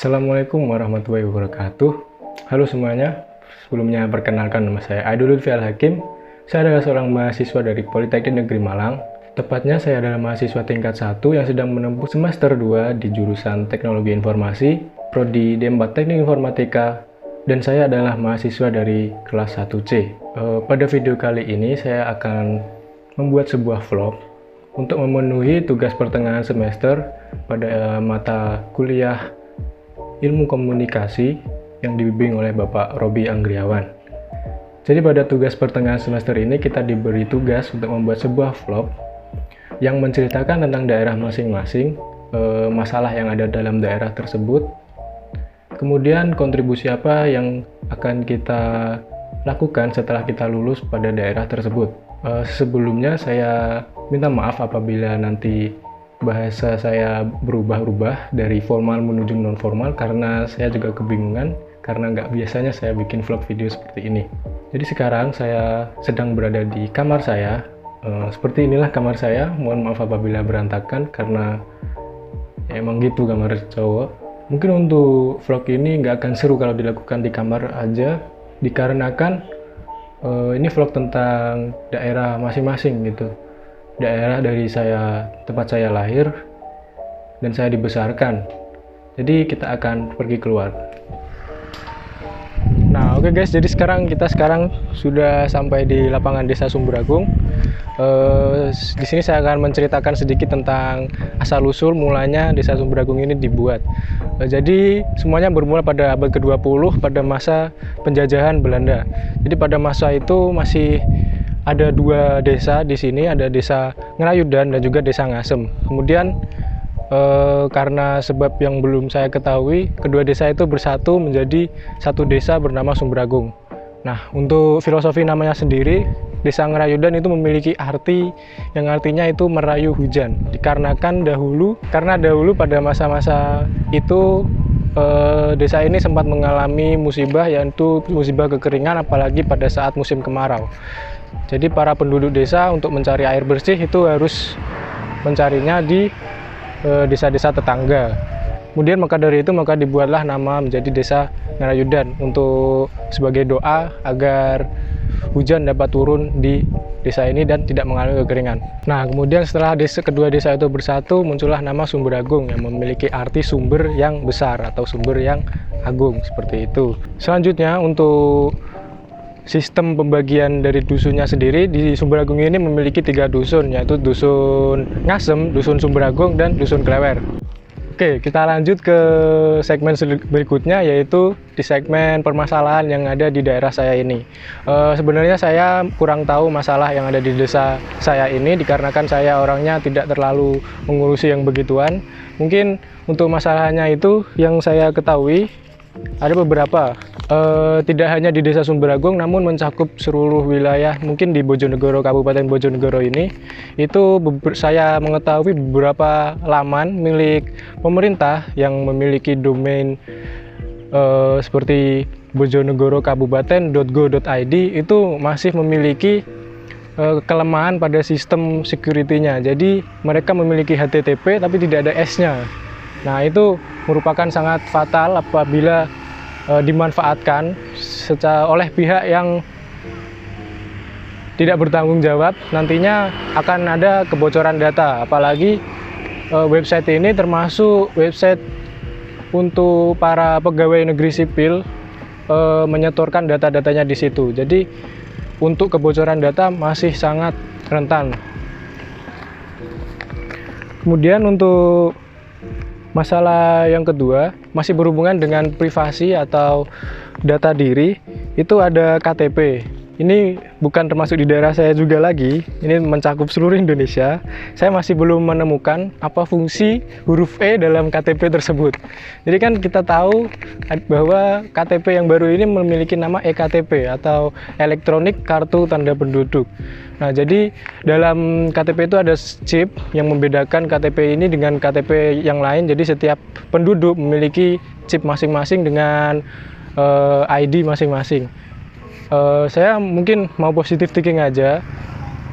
Assalamualaikum warahmatullahi wabarakatuh. Halo semuanya, sebelumnya perkenalkan nama saya Aidul Lutfi Al-Hakim. Saya adalah seorang mahasiswa dari Politeknik Negeri Malang. Tepatnya saya adalah mahasiswa tingkat 1 yang sedang menempuh semester 2 di jurusan Teknologi Informasi, Prodi D4 Teknik Informatika, dan saya adalah mahasiswa dari kelas 1C. Pada video kali ini saya akan membuat sebuah vlog untuk memenuhi tugas pertengahan semester pada mata kuliah Ilmu Komunikasi yang dibimbing oleh Bapak Robi Anggriawan. Jadi pada tugas pertengahan semester ini kita diberi tugas untuk membuat sebuah vlog yang menceritakan tentang daerah masing-masing, masalah yang ada dalam daerah tersebut, kemudian kontribusi apa yang akan kita lakukan setelah kita lulus pada daerah tersebut. Sebelumnya saya minta maaf apabila nanti bahasa saya berubah-ubah dari formal menuju non-formal karena saya juga kebingungan karena nggak biasanya saya bikin vlog video seperti ini. Jadi sekarang saya sedang berada di kamar saya. Seperti inilah kamar saya. Mohon maaf apabila berantakan karena ya emang gitu kamar cowok. Mungkin untuk vlog ini nggak akan seru kalau dilakukan di kamar aja, dikarenakan ini vlog tentang daerah masing-masing gitu. Daerah dari tempat saya lahir dan saya dibesarkan. Jadi kita akan pergi keluar. Nah, oke guys, jadi kita sekarang sudah sampai di lapangan Desa Sumberagung. Di sini saya akan menceritakan sedikit tentang asal-usul mulanya Desa Sumberagung ini dibuat. Jadi semuanya bermula pada abad ke-20 pada masa penjajahan Belanda. Jadi pada masa itu masih ada dua desa di sini, ada Desa Ngerayudan dan juga Desa Ngasem. Kemudian karena sebab yang belum saya ketahui, kedua desa itu bersatu menjadi satu desa bernama Sumberagung. Nah, untuk filosofi namanya sendiri, Desa Ngerayudan itu memiliki arti yang artinya itu merayu hujan. Dikarenakan karena dahulu pada masa-masa itu desa ini sempat mengalami musibah, yaitu musibah kekeringan, apalagi pada saat musim kemarau. Jadi para penduduk desa untuk mencari air bersih itu harus mencarinya di desa-desa tetangga. Kemudian maka dibuatlah nama menjadi Desa Ngerayudan untuk sebagai doa agar hujan dapat turun di desa ini dan tidak mengalami kekeringan. Nah, kemudian setelah kedua desa itu bersatu, muncullah nama Sumberagung yang memiliki arti sumber yang besar atau sumber yang agung, seperti itu. Selanjutnya untuk sistem pembagian dari dusunnya sendiri, di Sumberagung ini memiliki 3 dusun, yaitu Dusun Ngasem, Dusun Sumberagung, dan Dusun Klewer. Oke, kita lanjut ke segmen berikutnya, yaitu di segmen permasalahan yang ada di daerah saya ini. Sebenarnya saya kurang tahu masalah yang ada di desa saya ini, dikarenakan saya orangnya tidak terlalu mengurusi yang begituan. Mungkin untuk masalahnya itu yang saya ketahui ada beberapa, tidak hanya di Desa Sumberagung namun mencakup seluruh wilayah. Mungkin di Bojonegoro, Kabupaten Bojonegoro ini itu saya mengetahui beberapa laman milik pemerintah yang memiliki domain seperti bojonegorokabupaten.go.id itu masih memiliki kelemahan pada sistem security-nya. Jadi mereka memiliki HTTP tapi tidak ada S-nya. Nah, itu merupakan sangat fatal apabila dimanfaatkan oleh pihak yang tidak bertanggung jawab. Nantinya akan ada kebocoran data, apalagi website ini termasuk website untuk para pegawai negeri sipil, menyetorkan data-datanya di situ. Jadi untuk kebocoran data masih sangat rentan. Kemudian untuk masalah yang kedua, masih berhubungan dengan privasi atau data diri, itu ada KTP. Ini bukan termasuk di daerah saya juga lagi, ini mencakup seluruh Indonesia. Saya masih belum menemukan apa fungsi huruf E dalam KTP tersebut. Jadi kan kita tahu bahwa KTP yang baru ini memiliki nama EKTP atau Elektronik Kartu Tanda Penduduk. Nah, jadi dalam KTP itu ada chip yang membedakan KTP ini dengan KTP yang lain. Jadi setiap penduduk memiliki chip masing-masing dengan ID masing-masing. Saya mungkin mau positive thinking aja.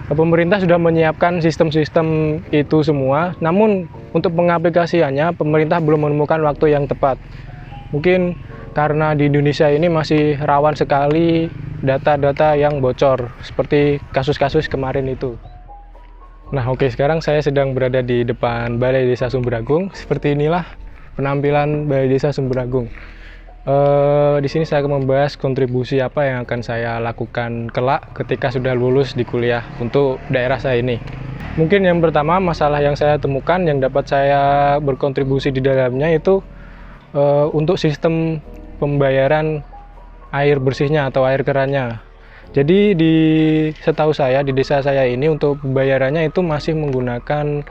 Pemerintah sudah menyiapkan sistem-sistem itu semua, namun untuk pengaplikasiannya pemerintah belum menemukan waktu yang tepat. Mungkin karena di Indonesia ini masih rawan sekali data-data yang bocor seperti kasus-kasus kemarin itu. Nah oke, sekarang saya sedang berada di depan Balai Desa Sumberagung. Seperti inilah penampilan Balai Desa Sumberagung. Di sini saya akan membahas kontribusi apa yang akan saya lakukan kelak ketika sudah lulus di kuliah untuk daerah saya ini. Mungkin yang pertama, masalah yang saya temukan yang dapat saya berkontribusi di dalamnya itu untuk sistem pembayaran air bersihnya atau air kerannya. Jadi setahu saya di desa saya ini untuk pembayarannya itu masih menggunakan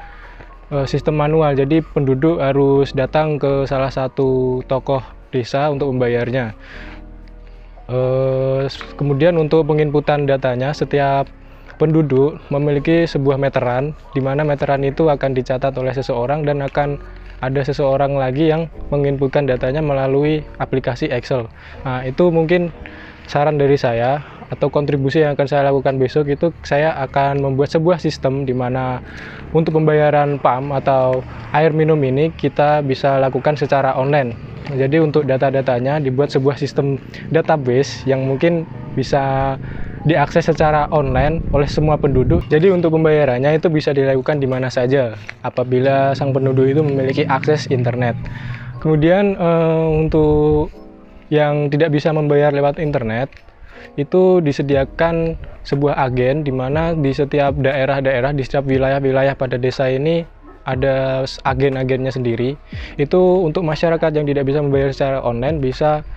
sistem manual. Jadi penduduk harus datang ke salah satu tokoh desa untuk membayarnya. Kemudian untuk penginputan datanya, setiap penduduk memiliki sebuah meteran, di mana meteran itu akan dicatat oleh seseorang dan akan ada seseorang lagi yang menginputkan datanya melalui aplikasi Excel. Nah, itu mungkin saran dari saya atau kontribusi yang akan saya lakukan besok itu saya akan membuat sebuah sistem di mana untuk pembayaran PAM atau air minum ini kita bisa lakukan secara online. Jadi untuk data-datanya dibuat sebuah sistem database yang mungkin bisa diakses secara online oleh semua penduduk. Jadi untuk pembayarannya itu bisa dilakukan di mana saja apabila sang penduduk itu memiliki akses internet. Kemudian untuk yang tidak bisa membayar lewat internet itu disediakan sebuah agen di mana di setiap daerah-daerah, di setiap wilayah-wilayah pada desa ini ada agen-agennya sendiri. Itu untuk masyarakat yang tidak bisa membayar secara online bisa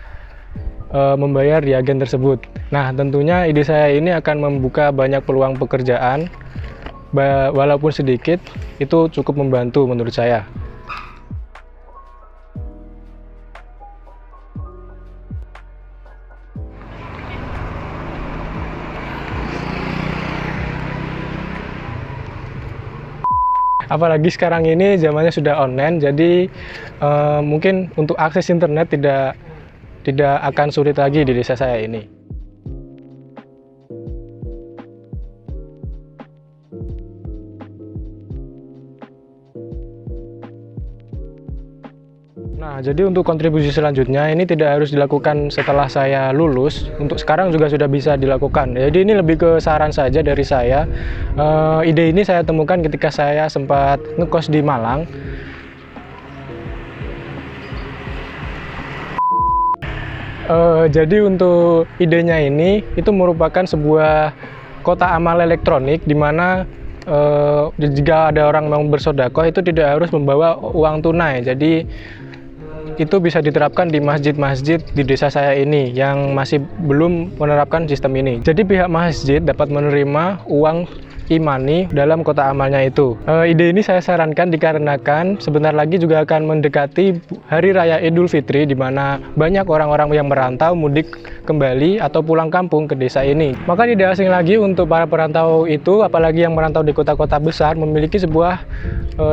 membayar di agen tersebut. Nah, tentunya ide saya ini akan membuka banyak peluang pekerjaan, walaupun sedikit, itu cukup membantu menurut saya. Apalagi sekarang ini zamannya sudah online, jadi mungkin untuk akses internet tidak akan sulit lagi di desa saya ini. Nah, jadi untuk kontribusi selanjutnya ini tidak harus dilakukan setelah saya lulus. Untuk sekarang juga sudah bisa dilakukan. Jadi ini lebih ke saran saja dari saya. Ide ini saya temukan ketika saya sempat ngekos di Malang. Jadi untuk idenya ini itu merupakan sebuah kotak amal elektronik di mana jika ada orang mau bersedekah itu tidak harus membawa uang tunai. Jadi itu bisa diterapkan di masjid-masjid di desa saya ini yang masih belum menerapkan sistem ini. Jadi pihak masjid dapat menerima uang e-money dalam kotak amalnya itu. Ide ini saya sarankan dikarenakan sebentar lagi juga akan mendekati Hari Raya Idul Fitri di mana banyak orang-orang yang merantau mudik kembali atau pulang kampung ke desa ini. Maka tidak asing lagi untuk para perantau itu, apalagi yang merantau di kota-kota besar, memiliki sebuah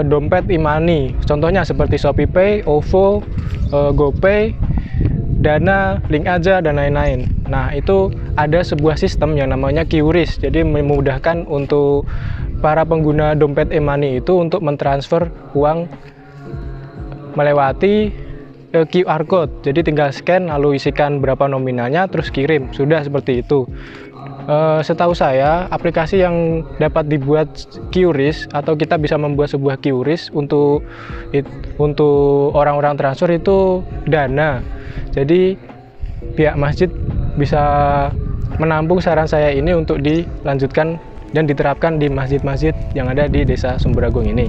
dompet e-money. Contohnya seperti ShopeePay, OVO, GoPay, Dana, Link Aja, dan lain-lain. Nah, itu ada sebuah sistem yang namanya QRIS. Jadi memudahkan untuk para pengguna dompet e-money itu untuk mentransfer uang melewati QR code. Jadi tinggal scan lalu isikan berapa nominalnya terus kirim. Sudah seperti itu. Setahu saya aplikasi yang dapat dibuat QRIS atau kita bisa membuat sebuah QRIS untuk orang-orang transfer itu Dana. Jadi pihak masjid bisa menampung saran saya ini untuk dilanjutkan dan diterapkan di masjid-masjid yang ada di desa Sumberagung ini.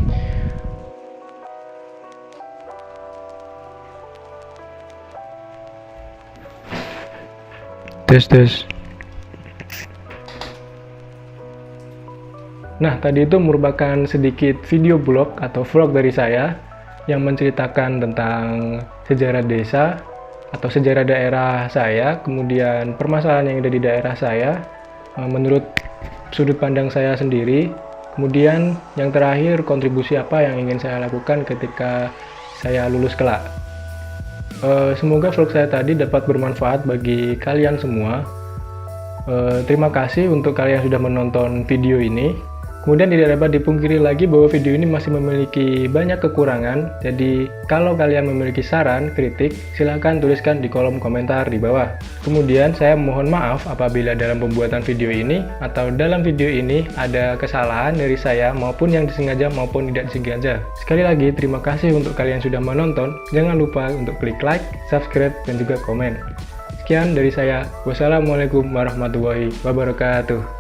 Tes. Nah, tadi itu merupakan sedikit video blog atau vlog dari saya yang menceritakan tentang sejarah desa atau sejarah daerah saya, kemudian permasalahan yang ada di daerah saya menurut sudut pandang saya sendiri, kemudian yang terakhir kontribusi apa yang ingin saya lakukan ketika saya lulus kelak. Semoga vlog saya tadi dapat bermanfaat bagi kalian semua. Terima kasih untuk kalian yang sudah menonton video ini. Kemudian tidak dapat dipungkiri lagi bahwa video ini masih memiliki banyak kekurangan, jadi kalau kalian memiliki saran, kritik, silahkan tuliskan di kolom komentar di bawah. Kemudian saya mohon maaf apabila dalam pembuatan video ini atau dalam video ini ada kesalahan dari saya maupun yang disengaja maupun tidak disengaja. Sekali lagi terima kasih untuk kalian sudah menonton, jangan lupa untuk klik like, subscribe, dan juga komen. Sekian dari saya, wassalamualaikum warahmatullahi wabarakatuh.